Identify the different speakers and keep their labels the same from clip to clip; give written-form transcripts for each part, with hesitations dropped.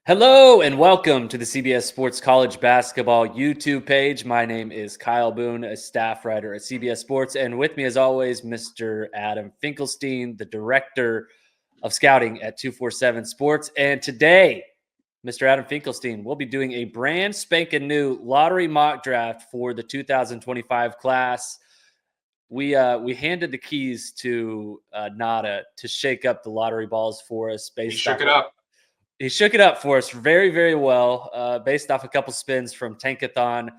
Speaker 1: Hello and welcome to the CBS Sports College Basketball YouTube page. My name is Kyle Boone, a staff writer at CBS Sports, and with me as always, Mr. Adam Finklestein, the director of scouting at 247 Sports. And today, Mr. Adam Finklestein will be doing a brand spanking new lottery mock draft for the 2025 class. We handed the keys to Nada to shake up the lottery balls for us.
Speaker 2: He shook it up.
Speaker 1: He shook it up for us very, very well, based off a couple spins from Tankathon.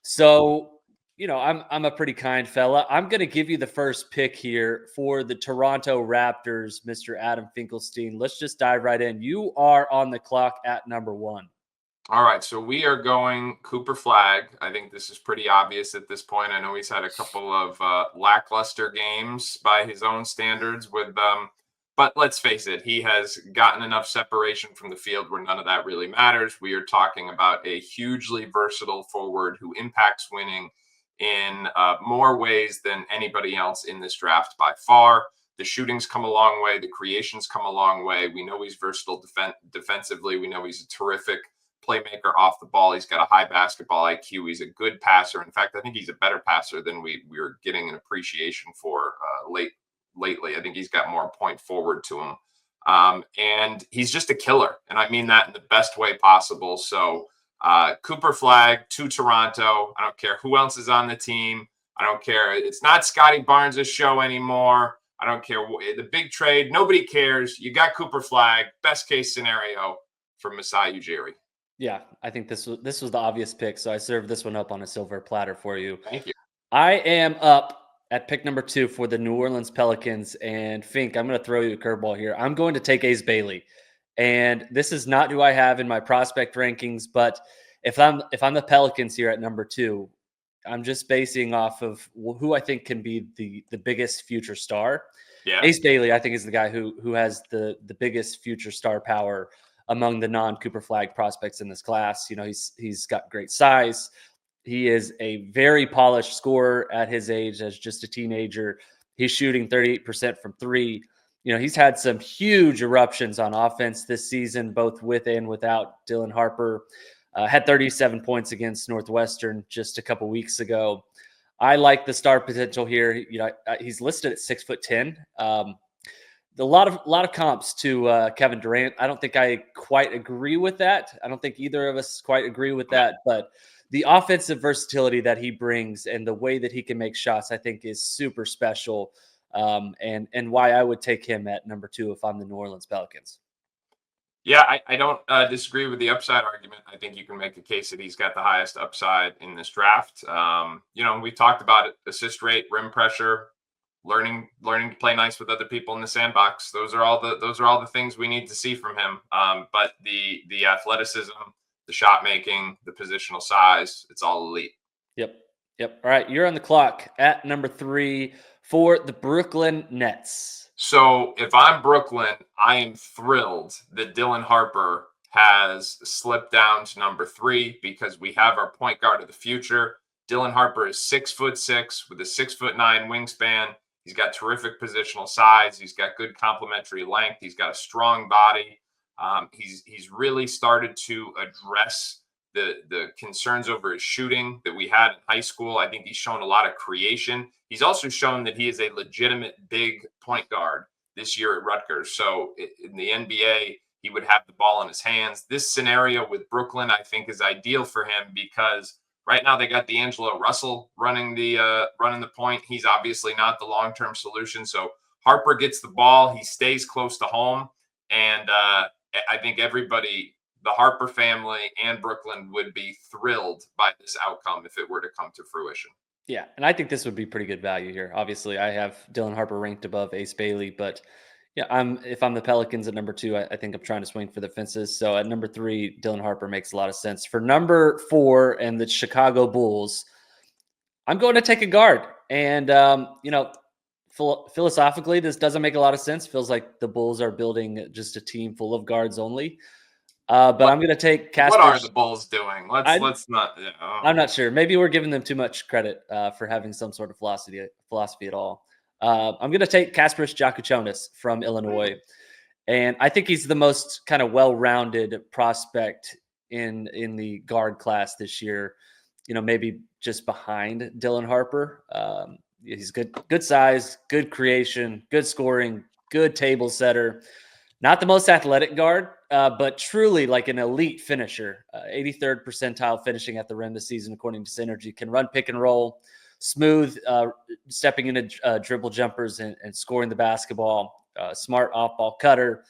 Speaker 1: So, I'm a pretty kind fella. I'm going to give you the first pick here for the Toronto Raptors, Mr. Adam Finklestein. Let's just dive right in. You are on the clock at number one.
Speaker 2: All right, so we are going Cooper Flagg. I think this is pretty obvious at this point. I know he's had a couple of lackluster games by his own standards but let's face it, he has gotten enough separation from the field where none of that really matters. We are talking about a hugely versatile forward who impacts winning in more ways than anybody else in this draft by far. The shooting's come a long way. The creation's come a long way. We know he's versatile defensively. We know he's a terrific playmaker off the ball. He's got a high basketball IQ. He's a good passer. In fact, I think he's a better passer than we were getting an appreciation for lately. I think he's got more point forward to him. And he's just a killer. And I mean that in the best way possible. So Cooper Flagg to Toronto. I don't care who else is on the team. I don't care. It's not Scotty Barnes' show anymore. I don't care. The big trade. Nobody cares. You got Cooper Flagg. Best case scenario for Masai Ujiri.
Speaker 1: Yeah, I think this was the obvious pick. So I served this one up on a silver platter for you.
Speaker 2: Thank you.
Speaker 1: I am up at pick number 2 for the New Orleans Pelicans. And Fink, I'm going to throw you a curveball here. I'm going to take Ace Bailey. And this is not who I have in my prospect rankings, but if I'm the Pelicans here at number 2, I'm just basing off of who I think can be the biggest future star.
Speaker 2: Yeah.
Speaker 1: Ace Bailey, I think, is the guy who has the biggest future star power among the non-Cooper Flagg prospects in this class. He's got great size. He is a very polished scorer at his age as just a teenager. He's shooting 38% from three. He's had some huge eruptions on offense this season, both with and without Dylan Harper. Had 37 points against Northwestern just a couple weeks ago. I like the star potential here. He's listed at 6'10". A lot of comps to Kevin Durant. I don't think I quite agree with that. I don't think either of us quite agree with that. But the offensive versatility that he brings and the way that he can make shots, I think, is super special. And why I would take him at number 2 if I'm the New Orleans Pelicans.
Speaker 2: Yeah, I don't disagree with the upside argument. I think you can make a case that he's got the highest upside in this draft. We talked about it, assist rate, rim pressure, learning to play nice with other people in the sandbox. Those are all the things we need to see from him. But the athleticism, the shot making, the positional size, it's all elite.
Speaker 1: Yep. All right, you're on the clock at number 3 for the Brooklyn Nets.
Speaker 2: So if I'm Brooklyn, I am thrilled that Dylan Harper has slipped down to number 3 because we have our point guard of the future. Dylan Harper is 6'6" with a 6'9" wingspan. He's got terrific positional size. He's got good complementary length. He's got a strong body. He's really started to address the concerns over his shooting that we had in high school. I think he's shown a lot of creation. He's also shown that he is a legitimate big point guard this year at Rutgers. So in the NBA, he would have the ball in his hands. This scenario with Brooklyn, I think, is ideal for him because right now they got D'Angelo Russell running the point. He's obviously not the long-term solution. So Harper gets the ball. He stays close to home. And I think everybody, the Harper family and Brooklyn, would be thrilled by this outcome if it were to come to fruition.
Speaker 1: Yeah, and I think this would be pretty good value here. Obviously, I have Dylan Harper ranked above Ace Bailey, but yeah, if I'm the Pelicans at number 2, I think I'm trying to swing for the fences. So at number 3, Dylan Harper makes a lot of sense. For number 4 and the Chicago Bulls, I'm going to take a guard. And philosophically, this doesn't make a lot of sense. Feels like the Bulls are building just a team full of guards only. But I'm going to take Casper.
Speaker 2: What are the Bulls doing? Let's not.
Speaker 1: I'm not sure. Maybe we're giving them too much credit for having some sort of philosophy at all. I'm going to take Kasparis Jakučionis from Illinois. And I think he's the most kind of well-rounded prospect in the guard class this year. Maybe just behind Dylan Harper. He's good size, good creation, good scoring, good table setter. Not the most athletic guard, but truly like an elite finisher. 83rd percentile finishing at the rim this season, according to Synergy. Can run pick and roll, smooth, stepping into dribble jumpers and scoring the basketball. Smart off-ball cutter.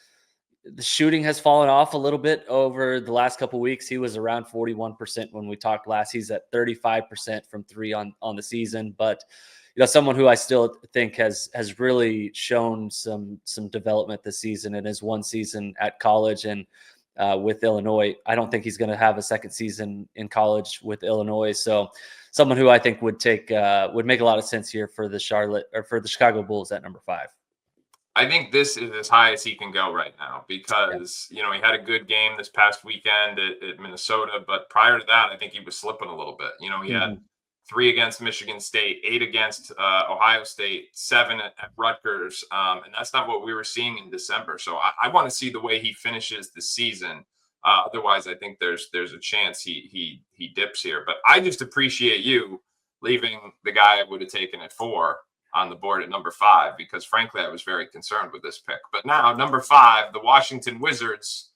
Speaker 1: The shooting has fallen off a little bit over the last couple of weeks. He was around 41% when we talked last. He's at 35% from three on the season, but someone who I still think has really shown some development this season in his one season at college and with Illinois. I don't think he's going to have a second season in college with Illinois. So someone who I think would make a lot of sense here for the Chicago Bulls at number 5.
Speaker 2: I think this is as high as he can go right now because, he had a good game this past weekend at Minnesota, but prior to that, I think he was slipping a little bit. He had 3 against Michigan State, 8 against Ohio State, 7 at Rutgers, and that's not what we were seeing in December. So I want to see the way he finishes the season. Otherwise, I think there's a chance he dips here. But I just appreciate you leaving the guy I would have taken at 4 on the board at number 5, because frankly, I was very concerned with this pick. But now number 5, the Washington Wizards,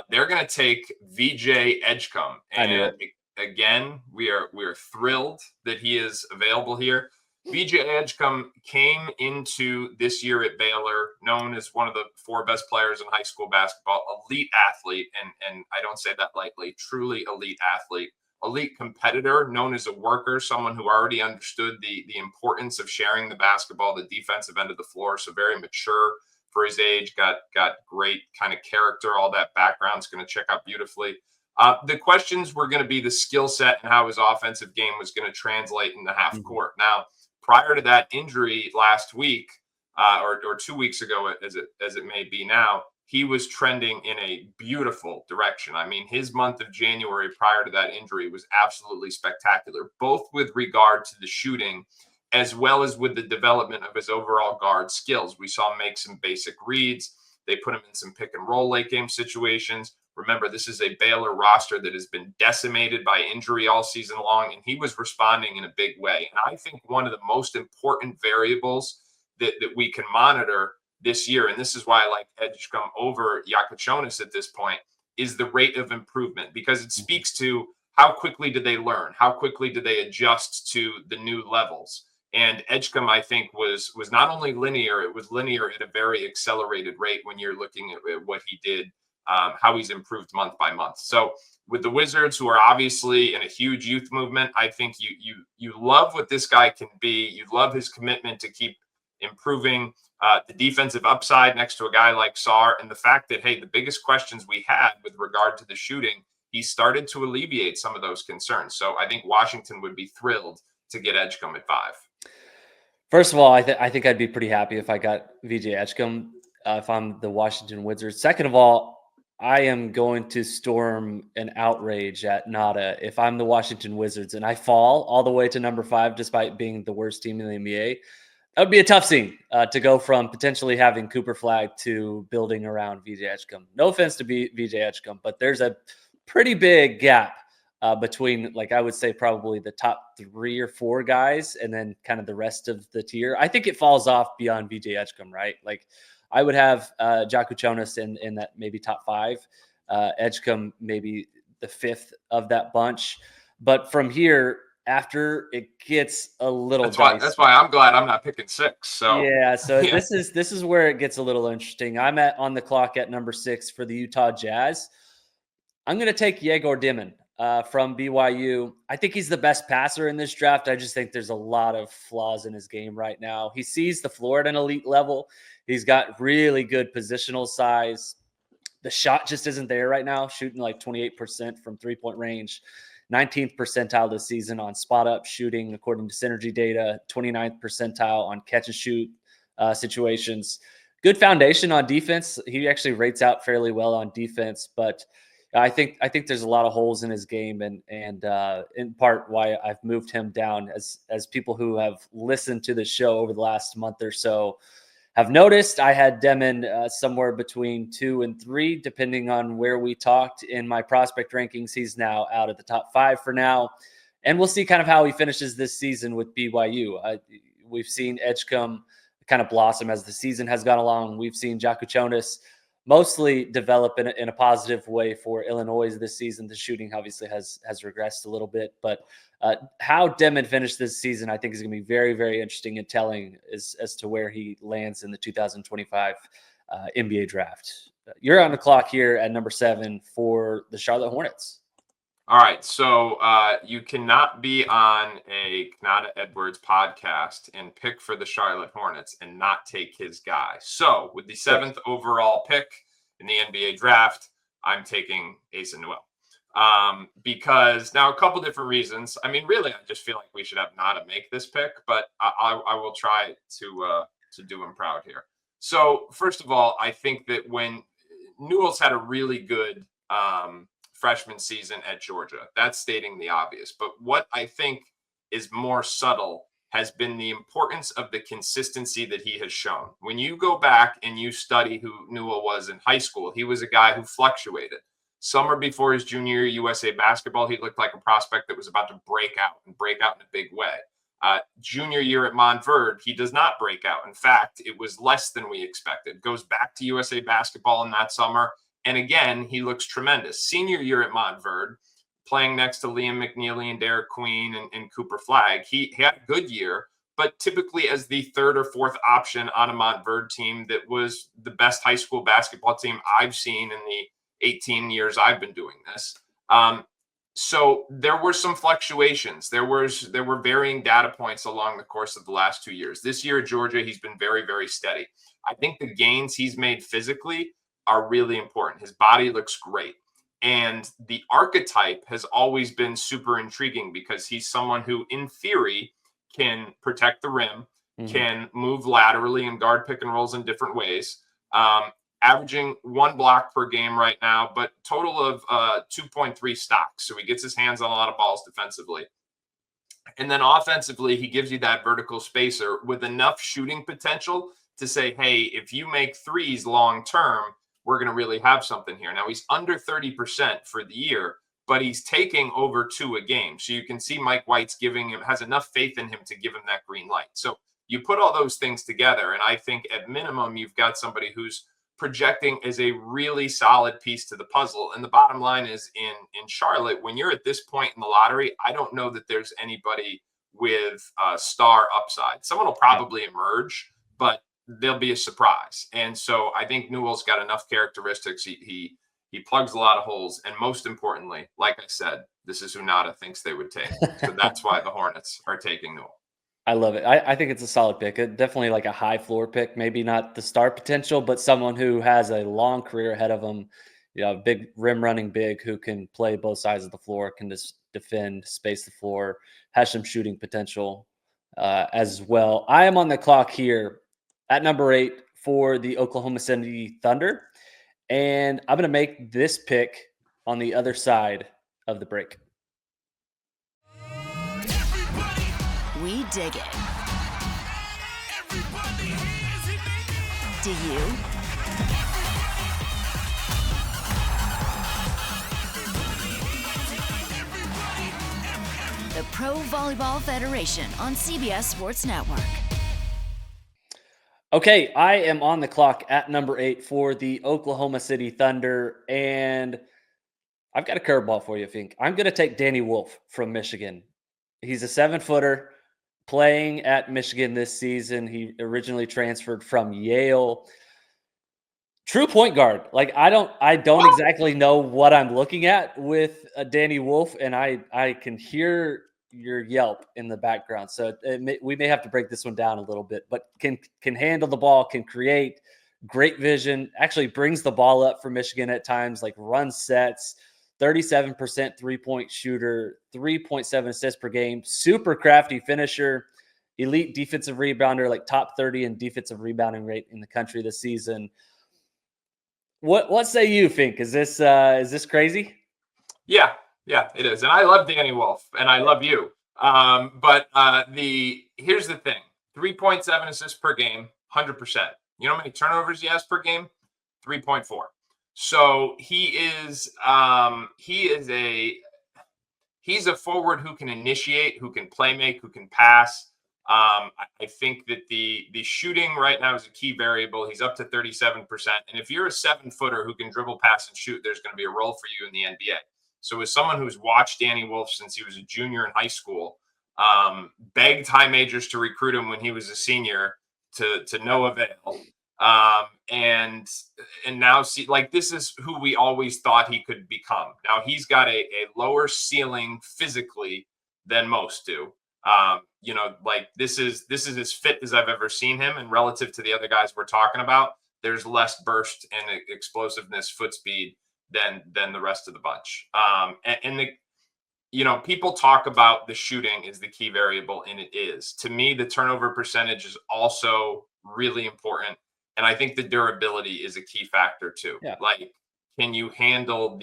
Speaker 2: they're going to take VJ Edgecombe. And again, we are thrilled that he is available here. VJ Edgecombe came into this year at Baylor, known as one of the 4 best players in high school basketball, elite athlete. And I don't say that lightly, truly elite athlete. Elite competitor, known as a worker, someone who already understood the importance of sharing the basketball, the defensive end of the floor. So very mature for his age, got great kind of character, all that background is going to check out beautifully. The questions were going to be the skill set and how his offensive game was going to translate in the half court. Now, prior to that injury last week, or 2 weeks ago, as it may be now, he was trending in a beautiful direction. I mean, his month of January prior to that injury was absolutely spectacular, both with regard to the shooting as well as with the development of his overall guard skills. We saw him make some basic reads. They put him in some pick and roll late game situations. Remember, this is a Baylor roster that has been decimated by injury all season long, and he was responding in a big way. And I think one of the most important variables that we can monitor this year, and this is why I like Edgecombe over Yakuchonis at this point, is the rate of improvement, because it speaks to how quickly did they learn, how quickly did they adjust to the new levels. And Edgecombe, I think, was not only linear, it was linear at a very accelerated rate when you're looking at what he did, how he's improved month by month. So with the Wizards, who are obviously in a huge youth movement, I think you love what this guy can be. You love his commitment to keep improving the defensive upside next to a guy like Sarr, and the fact that, hey, the biggest questions we had with regard to the shooting, he started to alleviate some of those concerns. So I think Washington would be thrilled to get Edgecombe at 5.
Speaker 1: First of all, I think I'd be pretty happy if I got VJ Edgecombe if I'm the Washington Wizards. Second of all, I am going to storm an outrage at Nada if I'm the Washington Wizards and I fall all the way to number 5 despite being the worst team in the NBA. That would be a tough scene to go from potentially having Cooper Flagg to building around VJ Edgecombe. No offense to VJ Edgecombe, but there's a pretty big gap between, like, I would say probably the top 3 or 4 guys and then kind of the rest of the tier. I think it falls off beyond VJ Edgecombe, right? Like, I would have Yakuchonis in that maybe top 5, Edgecombe maybe the 5th of that bunch. But from here, after it gets a little
Speaker 2: that's why I'm glad I'm not picking 6. So
Speaker 1: yeah, this is where it gets a little interesting. I'm on the clock at number 6 for the Utah Jazz. I'm going to take Yegor Dimon from BYU. I think he's the best passer in this draft. I just think there's a lot of flaws in his game right now. He sees the floor at an elite level. He's got really good positional size. The shot just isn't there right now, shooting like 28% from three-point range. 19th percentile this season on spot-up shooting, according to Synergy data. 29th percentile on catch-and-shoot situations. Good foundation on defense. He actually rates out fairly well on defense, but I think there's a lot of holes in his game, and in part why I've moved him down. As people who have listened to the show over the last month or so have noticed. I had Demon somewhere between 2 and 3, depending on where we talked in my prospect rankings. He's now out of the top 5 for now. And we'll see kind of how he finishes this season with BYU. We've seen Edgecombe kind of blossom as the season has gone along. We've seen Jakuchonis mostly develop in a positive way for Illinois this season. The shooting obviously has regressed a little bit, but how Demon finished this season, I think, is going to be very, very interesting and telling as to where he lands in the 2025 NBA draft. You're on the clock here at number 7 for the Charlotte Hornets.
Speaker 2: All right, so you cannot be on a Kanata Edwards podcast and pick for the Charlotte Hornets and not take his guy. So with the 7th overall pick in the NBA draft, I'm taking Asa Noel. Because now a couple different reasons. I mean, really, I just feel like we should have Nada make this pick, but I will try to do him proud here. So first of all, I think that when Newell's had a really good freshman season at Georgia. That's stating the obvious. But what I think is more subtle has been the importance of the consistency that he has shown. When you go back and you study who Newell was in high school, he was a guy who fluctuated. Summer before his junior year USA basketball, he looked like a prospect that was about to break out in a big way. Junior year at Montverde, he does not break out. In fact, it was less than we expected. Goes back to USA basketball in that summer. And again, he looks tremendous. Senior year at Montverde, playing next to Liam McNeely and Derek Queen and Cooper Flagg, he had a good year, but typically as the 3rd or 4th option on a Montverde team that was the best high school basketball team I've seen in the 18 years I've been doing this. So there were some fluctuations. There were varying data points along the course of the last 2 years. This year at Georgia, he's been very, very steady. I think the gains he's made physically are really important. His body looks great. And the archetype has always been super intriguing because he's someone who, in theory, can protect the rim, can move laterally and guard pick and rolls in different ways, averaging 1 block per game right now, but total of 2.3 stocks. So he gets his hands on a lot of balls defensively. And then offensively, he gives you that vertical spacer with enough shooting potential to say, hey, if you make threes long term, we're going to really have something here. Now, he's under 30% for the year, but he's taking over 2 a game. So you can see Mike White's has enough faith in him to give him that green light. So you put all those things together, and I think at minimum, you've got somebody who's projecting as a really solid piece to the puzzle. And the bottom line is in Charlotte, when you're at this point in the lottery, I don't know that there's anybody with star upside. Someone will probably emerge, but they'll be a surprise. And so I think Newell's got enough characteristics. He plugs a lot of holes. And most importantly, like I said, this is who Nada thinks they would take. So that's why the Hornets are taking Newell.
Speaker 1: I love it. I think it's a solid pick. Definitely like a high floor pick, maybe not the star potential, but someone who has a long career ahead of him. You know, big rim running big who can play both sides of the floor, can just defend, space the floor, has some shooting potential as well. I am on the clock here at number 8 for the Oklahoma City Thunder. And I'm going to make this pick on the other side of the break.
Speaker 3: We dig it. Do you? The Pro Volleyball Federation on CBS Sports Network.
Speaker 1: Okay, I am on the clock at number 8 for the Oklahoma City Thunder, and I've got a curveball for you, Fink. I'm going to take Danny Wolf from Michigan. He's a 7-footer playing at Michigan this season. He originally transferred from Yale. True point guard. Like I don't exactly know what I'm looking at with Danny Wolf, and I can hear your yelp in the background. So we may have to break this one down a little bit, but can handle the ball, can create, great vision, actually brings the ball up for Michigan at times, like run sets, 37% 3-point shooter, 3.7 assists per game, super crafty finisher, elite defensive rebounder, like top 30 in defensive rebounding rate in the country this season. What say you, Fink? Is this crazy?
Speaker 2: Yeah, it is. And I love Danny Wolf, and I love you. But here's the thing. 3.7 assists per game, 100%. You know how many turnovers he has per game? 3.4. So he's a forward who can initiate, who can play make, who can pass. I think that the shooting right now is a key variable. He's up to 37%. And if you're a 7-footer who can dribble, pass, and shoot, there's going to be a role for you in the NBA. So as someone who's watched Danny Wolf since he was a junior in high school, begged high majors to recruit him when he was a senior to no avail. And now see, like, this is who we always thought he could become. Now he's got a lower ceiling physically than most do. Like this is as fit as I've ever seen him. And relative to the other guys we're talking about, there's less burst and explosiveness, foot speed than the rest of the bunch. People talk about the shooting is the key variable, and it is. To me, the turnover percentage is also really important. And I think the durability is a key factor too.
Speaker 1: Yeah.
Speaker 2: Like, can you handle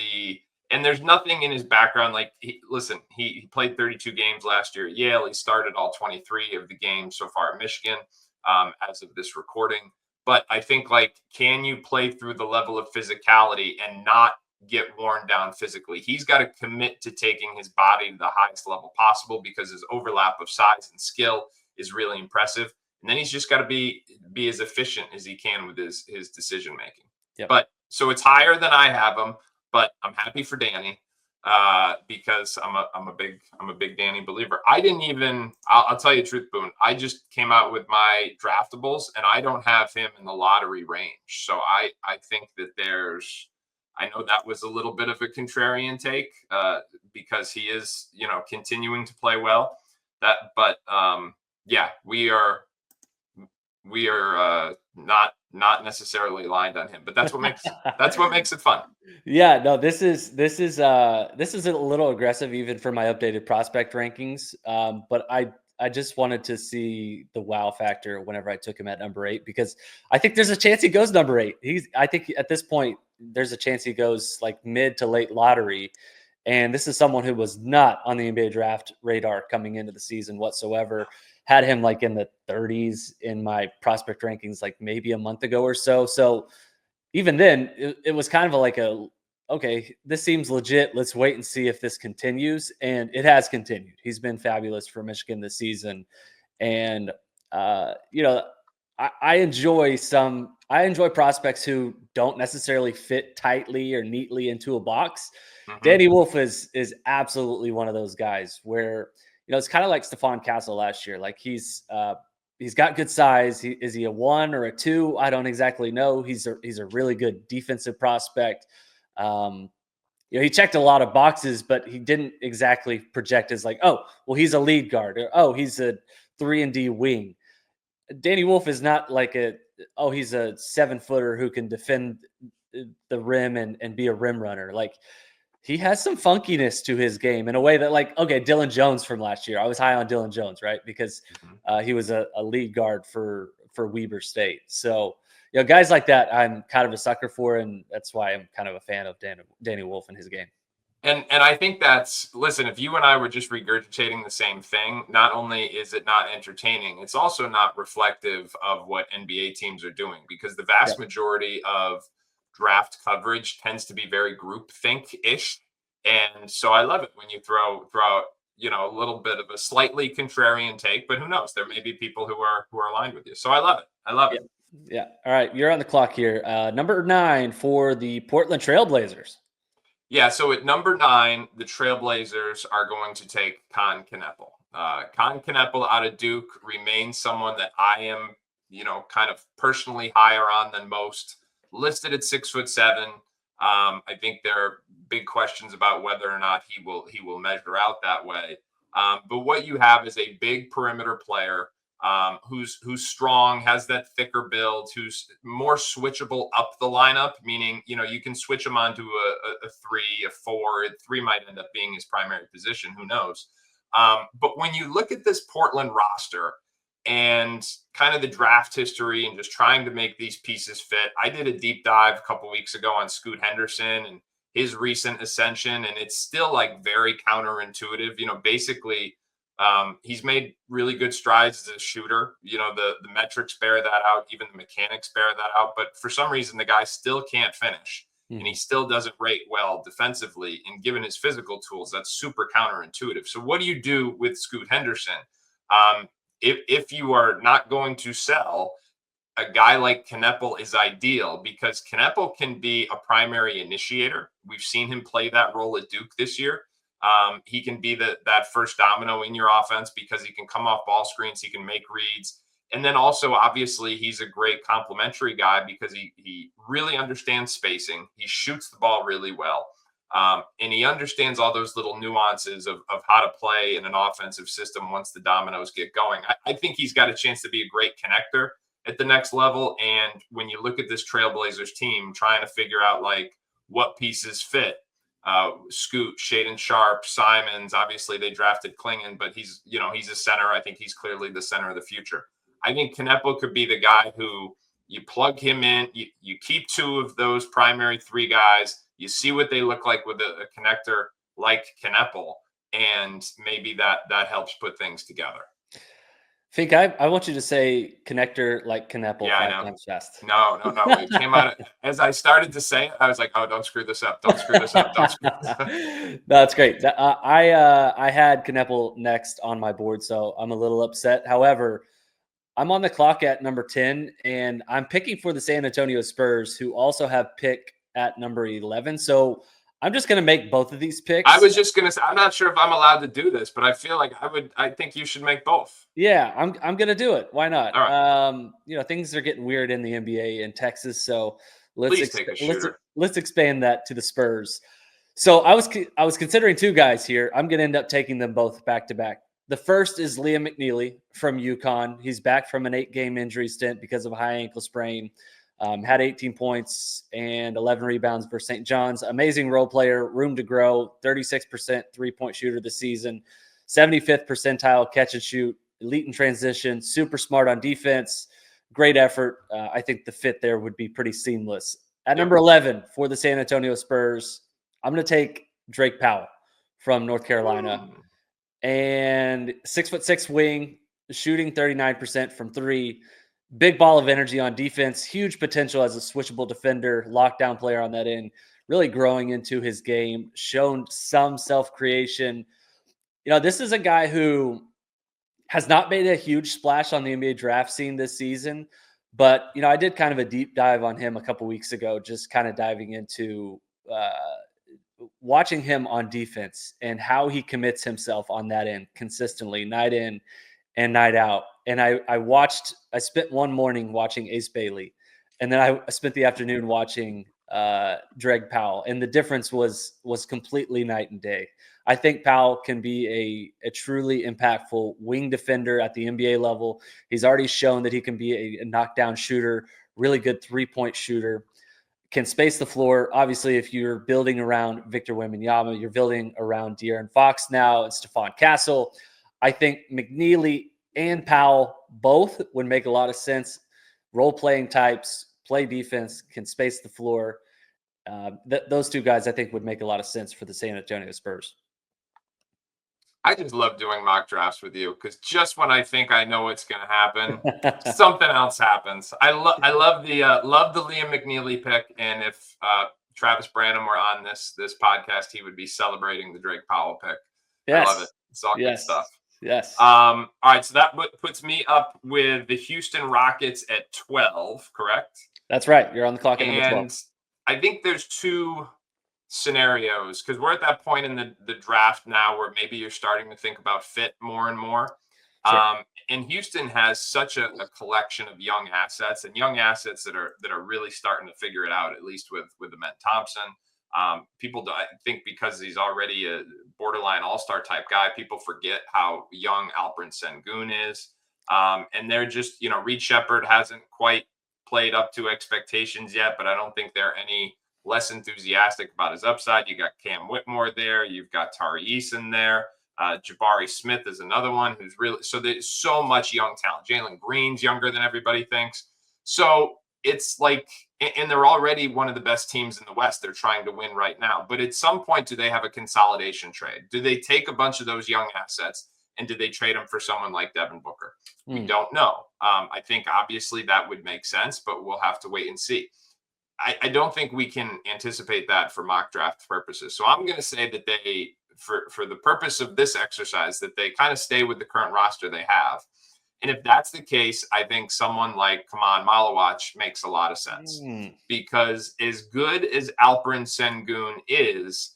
Speaker 2: and there's nothing in his background. Like, he played 32 games last year at Yale. He started all 23 of the games so far at Michigan as of this recording. But I think, like, can you play through the level of physicality and not get worn down physically? He's got to commit to taking his body to the highest level possible because his overlap of size and skill is really impressive. And then he's just got to be as efficient as he can with his decision making.
Speaker 1: Yep.
Speaker 2: But so it's higher than I have him, but I'm happy for Danny because I'm a big Danny believer. I didn't even. I'll tell you the truth, Boone. I just came out with my draftables, and I don't have him in the lottery range. So I think that there's. I know that was a little bit of a contrarian take because he is, continuing to play well. Yeah, we are not necessarily aligned on him, but that's what makes it fun.
Speaker 1: Yeah, no, this is a little aggressive even for my updated prospect rankings. But I just wanted to see the wow factor whenever I took him at number 8 because I think there's a chance he goes number 8. I think at this point there's a chance he goes like mid to late lottery. And this is someone who was not on the NBA draft radar coming into the season whatsoever. Had him like in the 30s in my prospect rankings, like maybe a month ago or so. So even then it was kind of okay, this seems legit. Let's wait and see if this continues. And it has continued. He's been fabulous for Michigan this season. And, I enjoy prospects who don't necessarily fit tightly or neatly into a box. Mm-hmm. Danny Wolf is absolutely one of those guys where, it's kind of like Stephon Castle last year. Like he's got good size. Is he a 1 or a 2? I don't exactly know. He's a really good defensive prospect. He checked a lot of boxes, but he didn't exactly project as like, oh, well, he's a lead guard, or oh, he's a 3-and-D wing. Danny Wolf is not like he's a 7-footer who can defend the rim and be a rim runner. Like, he has some funkiness to his game in a way that, like, okay, Dylan Jones from last year. I was high on Dylan Jones, right? Because he was a lead guard for Weber State. So, guys like that, I'm kind of a sucker for, and that's why I'm kind of a fan of Danny Wolf and his game.
Speaker 2: And I think listen, if you and I were just regurgitating the same thing, not only is it not entertaining, it's also not reflective of what NBA teams are doing, because the vast majority of draft coverage tends to be very groupthink-ish. And so I love it when you throw out, a little bit of a slightly contrarian take, but who knows? There may be people who are aligned with you. So I love it.
Speaker 1: Yeah. All right. You're on the clock here. Number 9 for the Portland Trailblazers.
Speaker 2: Yeah, so at number 9, the Trailblazers are going to take Con Kneppel. Con Kneppel out of Duke remains someone that I am, kind of personally higher on than most. Listed at 6'7". I think there are big questions about whether or not he will measure out that way. But what you have is a big perimeter player who's strong, has that thicker build, who's more switchable up the lineup, meaning, you can switch him onto a 3, a 4. 3 might end up being his primary position. Who knows? But when you look at this Portland roster and kind of the draft history and just trying to make these pieces fit, I did a deep dive a couple weeks ago on Scoot Henderson and his recent ascension, and it's still like very counterintuitive. Basically He's made really good strides as a shooter. The metrics bear that out. Even the mechanics bear that out. But for some reason, the guy still can't finish. And he still doesn't rate well defensively. And given his physical tools, that's super counterintuitive. So what do you do with Scoot Henderson? If you are not going to sell, a guy like Kneppel is ideal because Kneppel can be a primary initiator. We've seen him play that role at Duke this year. He can be that first domino in your offense because he can come off ball screens, he can make reads. And then also, obviously, he's a great complementary guy because he really understands spacing. He shoots the ball really well. And he understands all those little nuances of how to play in an offensive system once the dominoes get going. I think he's got a chance to be a great connector at the next level. And when you look at this Trailblazers team, trying to figure out like what pieces fit, Scoot, Shaedon Sharpe, Simons, obviously they drafted Klingon, but he's a center. I think he's clearly the center of the future. I think Kneppel could be the guy who you plug him in, you keep two of those primary three guys, you see what they look like with a connector like Kneppel, and maybe that helps put things together.
Speaker 1: Fink, I want you to say connector like Kneppel 5 times fast.
Speaker 2: No. It came out as I started to say it, I was like, oh, don't screw this up. Don't screw this up. Don't screw this up.
Speaker 1: No, that's great. I had Kneppel next on my board, so I'm a little upset. However, I'm on the clock at number 10, and I'm picking for the San Antonio Spurs, who also have pick at number 11. So I'm just going to make both of these picks.
Speaker 2: I was just going to say, I'm not sure if I'm allowed to do this, but I feel like I think you should make both.
Speaker 1: Yeah, I'm going to do it. Why not?
Speaker 2: All right.
Speaker 1: Things are getting weird in the NBA in Texas, so let's expand that to the Spurs. So I was considering two guys here. I'm going to end up taking them both back to back. The first is Liam McNeely from UConn. He's back from an 8-game injury stint because of a high ankle sprain. Had 18 points and 11 rebounds for St. John's. Amazing role player, room to grow, 36% three-point shooter this season, 75th percentile catch and shoot, elite in transition, super smart on defense, great effort. I think the fit there would be pretty seamless. At number 11 for the San Antonio Spurs, I'm going to take Drake Powell from North Carolina. And 6'6" wing, shooting 39% from three. Big ball of energy on defense, huge potential as a switchable defender, lockdown player on that end, really growing into his game, shown some self-creation. This is a guy who has not made a huge splash on the NBA draft scene this season, but, I did kind of a deep dive on him a couple weeks ago, just kind of diving into watching him on defense and how he commits himself on that end consistently, night in and night out. And I spent one morning watching Ace Bailey, and then I spent the afternoon watching Drake Powell. And the difference was completely night and day. I think Powell can be a truly impactful wing defender at the NBA level. He's already shown that he can be a knockdown shooter, really good three-point shooter, can space the floor. Obviously, if you're building around Victor Wembanyama, you're building around De'Aaron Fox now and Stephon Castle. I think McNeely and Powell both would make a lot of sense. Role-playing types, play defense, can space the floor. Those two guys, I think, would make a lot of sense for the San Antonio Spurs.
Speaker 2: I just love doing mock drafts with you because just when I think I know what's going to happen, something else happens. I love the Liam McNeely pick, and if Travis Branham were on this podcast, he would be celebrating the Drake Powell pick. Yes. I love it. It's all good stuff.
Speaker 1: Yes.
Speaker 2: All right, so that puts me up with the Houston Rockets at 12, correct?
Speaker 1: That's right. You're on the clock at number 12.
Speaker 2: And I think there's two scenarios because we're at that point in the draft now where maybe you're starting to think about fit more and more. Sure. And Houston has such a collection of young assets that are really starting to figure it out, at least with Amen Thompson. People, I think, because he's already a borderline all-star type guy, people forget how young Alperen Sengun is. And they're just, Reed Shepherd hasn't quite played up to expectations yet, but I don't think they're any less enthusiastic about his upside. You got Cam Whitmore there. You've got Tari Eason there. Jabari Smith is another one who's really, so there's so much young talent. Jalen Green's younger than everybody thinks. So it's like, and they're already one of the best teams in the West. They're trying to win right now. But at some point, do they have a consolidation trade? Do they take a bunch of those young assets And did they trade him for someone like Devin Booker? We don't know. I think obviously that would make sense, but we'll have to wait and see. I don't think we can anticipate that for mock draft purposes. So I'm going to say that they, for the purpose of this exercise, that they kind of stay with the current roster they have. And if that's the case, I think someone like Kaman Malawach makes a lot of sense because as good as Alperen Sengun is,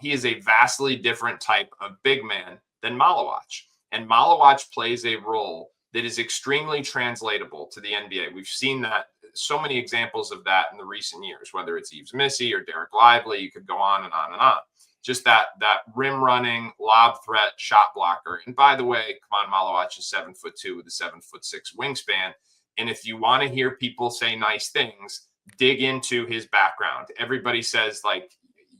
Speaker 2: he is a vastly different type of big man than Malawach. And Malawach plays a role that is extremely translatable to the NBA. We've seen that, so many examples of that in the recent years, whether it's Yves Missy or Derek Lively, you could go on and on and on. Just that rim running, lob threat, shot blocker. And by the way, Kaman Malawach is 7'2" with a 7'6" wingspan. And if you want to hear people say nice things, dig into his background. Everybody says, like,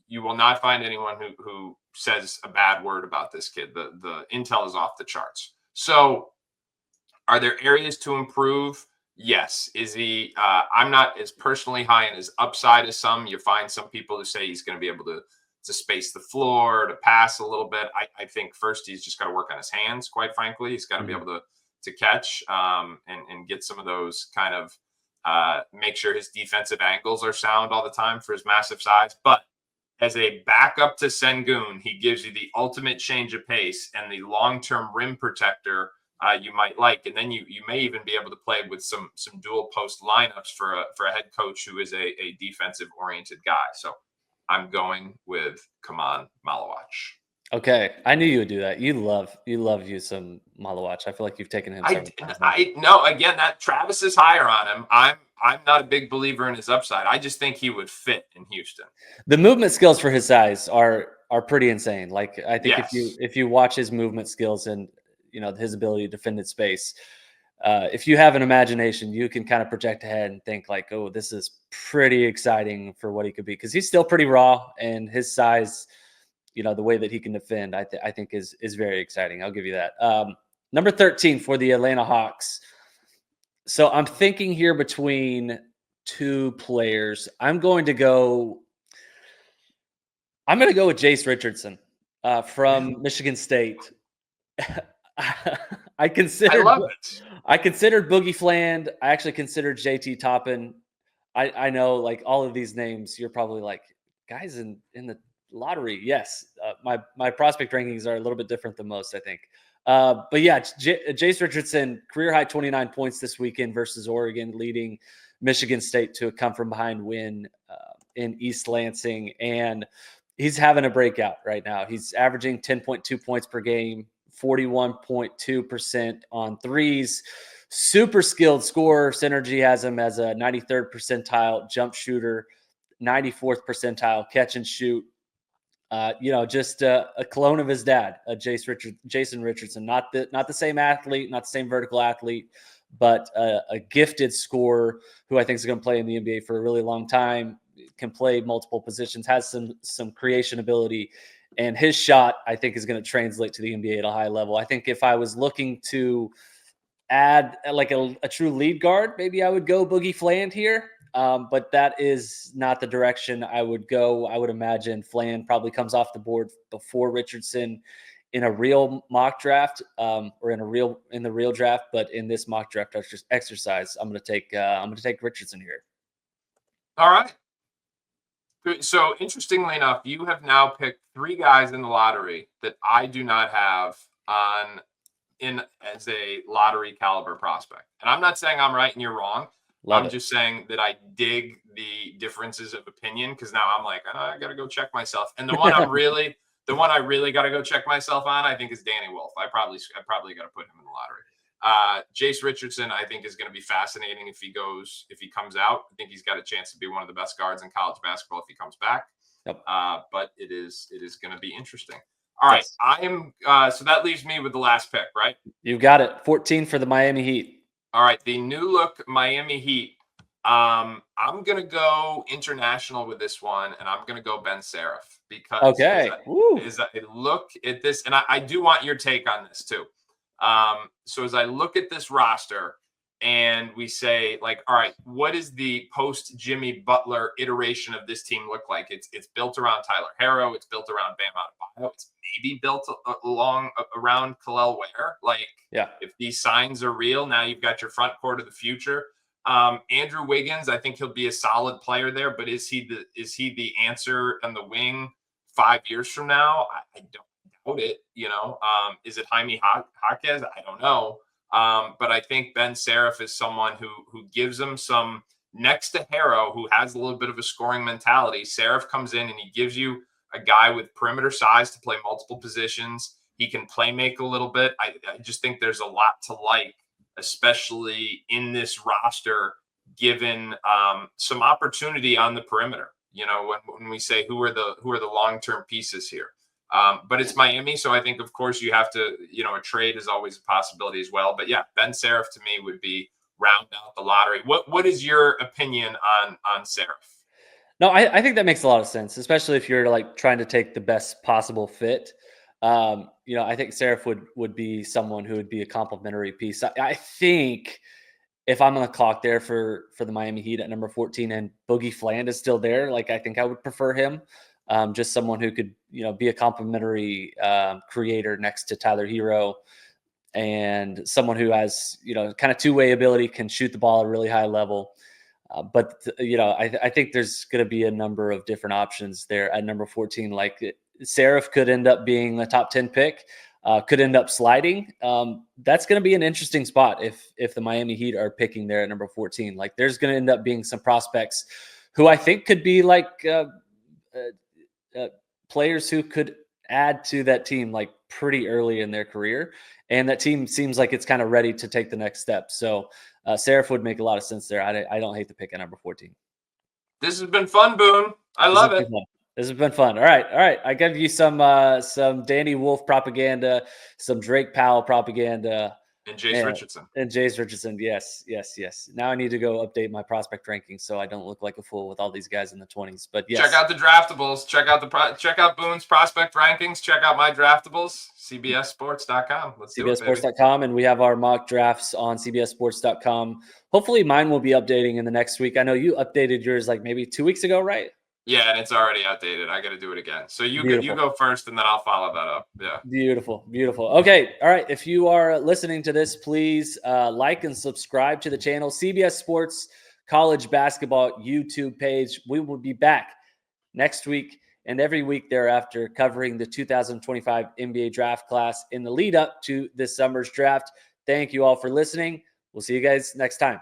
Speaker 2: you will not find anyone who says a bad word about this kid. The intel is off the charts. So are there areas to improve? Yes. Is he, I'm not as personally high in his upside as some. You find some people who say he's going to be able to space the floor, to pass a little bit. I think first he's just got to work on his hands, quite frankly. He's got to be able to catch and get some of those kind of make sure his defensive angles are sound all the time for his massive size. But as a backup to Sengun, he gives you the ultimate change of pace and the long-term rim protector you might like. And then you may even be able to play with some dual post lineups for a head coach who is a defensive oriented guy. So I'm going with Kaman Malawach.
Speaker 1: Okay, I knew you would do that. You love you some Malawach. I feel like you've taken him.
Speaker 2: I know. Again, that Travis is higher on him. I'm not a big believer in his upside. I just think he would fit in Houston.
Speaker 1: The movement skills for his size are pretty insane. Like, I think
Speaker 2: Yes.
Speaker 1: if you watch his movement skills and his ability to defend in space, if you have an imagination, you can kind of project ahead and think like, oh, this is pretty exciting for what he could be, because he's still pretty raw, and his size, the way that he can defend, I think is very exciting. I'll give you that. Number 13 for the Atlanta Hawks. So I'm thinking here between two players. I'm going to go with Jace Richardson from Michigan State. I considered Boogie Fland. I actually considered JT Toppin. I know, like, all of these names, you're probably like, guys in the lottery. Yes, my prospect rankings are a little bit different than most, I think. But yeah, Jace Richardson, career high 29 points this weekend versus Oregon, leading Michigan State to a come-from-behind win in East Lansing. And he's having a breakout right now. He's averaging 10.2 points per game, 41.2% on threes. Super skilled scorer. Synergy has him as a 93rd percentile jump shooter, 94th percentile catch and shoot. Just a clone of his dad, Jason Richardson. Not the same athlete, not the same vertical athlete, but a gifted scorer who I think is going to play in the NBA for a really long time. Can play multiple positions, has some creation ability, and his shot, I think, is going to translate to the NBA at a high level. I think if I was looking to add like a true lead guard, maybe I would go Boogie Fland here. But that is not the direction I would go. I would imagine Fland probably comes off the board before Richardson in a real mock draft, or in the real draft. But in this mock draft exercise, I'm going to take Richardson here.
Speaker 2: All right. So interestingly enough, you have now picked three guys in the lottery that I do not have as a lottery caliber prospect. And I'm not saying I'm right and you're wrong. I'm just saying that I dig the differences of opinion, because now I'm like, I got to go check myself. And the one I really got to go check myself on, I think, is Danny Wolf. I probably got to put him in the lottery. Jace Richardson, I think, is going to be fascinating if he comes out. I think he's got a chance to be one of the best guards in college basketball if he comes back.
Speaker 1: Yep.
Speaker 2: But it is going to be interesting. All right. Yes. I am. So that leaves me with the last pick, right?
Speaker 1: You got it. 14 for the Miami Heat.
Speaker 2: All right, the new look Miami Heat. I'm going to go international with this one, and I'm going to go Ben Seraph, because as I look at this, and I do want your take on this too. So as I look at this roster, and we say, like, all right, what is the post Jimmy Butler iteration of this team look like? It's built around Tyler Harrow. It's built around Bam Adebayo. It's maybe built around Kel'el Ware. Like, if these signs are real, now you've got your front court of the future. Andrew Wiggins, I think he'll be a solid player there, but is he the answer on the wing 5 years from now? I don't doubt it. Is it Jaime Jaquez? I don't know. But I think Ben Seraph is someone who gives them some, next to Harrow, who has a little bit of a scoring mentality. Seraph comes in and he gives you a guy with perimeter size to play multiple positions. He can play make a little bit. I just think there's a lot to like, especially in this roster, given some opportunity on the perimeter. When we say who are the long-term pieces here. But it's Miami, so I think, of course, you have to, a trade is always a possibility as well. But yeah, Ben Seraph to me would be round out the lottery. What is your opinion on Seraph?
Speaker 1: No, I think that makes a lot of sense, especially if you're like trying to take the best possible fit. I think Seraph would be someone who would be a complementary piece. I think if I'm on the clock there for the Miami Heat at number 14 and Boogie Fland is still there, like I think I would prefer him. Just someone who could, be a complementary creator next to Tyler Hero, and someone who has, kind of two-way ability, can shoot the ball at a really high level. But I think there's going to be a number of different options there at number 14. Like Seraph could end up being a top 10 pick, could end up sliding. That's going to be an interesting spot if the Miami Heat are picking there at number 14. Like there's going to end up being some prospects who I think could be like players who could add to that team like pretty early in their career. And that team seems like it's kind of ready to take the next step. So Seraph would make a lot of sense there. I don't hate the pick at number 14.
Speaker 2: This has been fun, Boone. I love it.
Speaker 1: This has been fun. All right. I gave you some Danny Wolf propaganda, some Drake Powell propaganda.
Speaker 2: And Jace Richardson.
Speaker 1: And Jace Richardson. Yes. Now I need to go update my prospect rankings so I don't look like a fool with all these guys in the 20s. But yes.
Speaker 2: Check out the draftables. Check out Boone's prospect rankings. Check out my draftables. CBSSports.com. Let's do it, baby.
Speaker 1: CBSSports.com, and we have our mock drafts on CBSSports.com. Hopefully mine will be updating in the next week. I know you updated yours like maybe 2 weeks ago, right?
Speaker 2: Yeah, and it's already outdated. I got to do it again. So you go first, and then I'll follow that up. Yeah.
Speaker 1: Beautiful. Okay. All right. If you are listening to this, please like and subscribe to the channel, CBS Sports College Basketball YouTube page. We will be back next week and every week thereafter covering the 2025 NBA draft class in the lead up to this summer's draft. Thank you all for listening. We'll see you guys next time.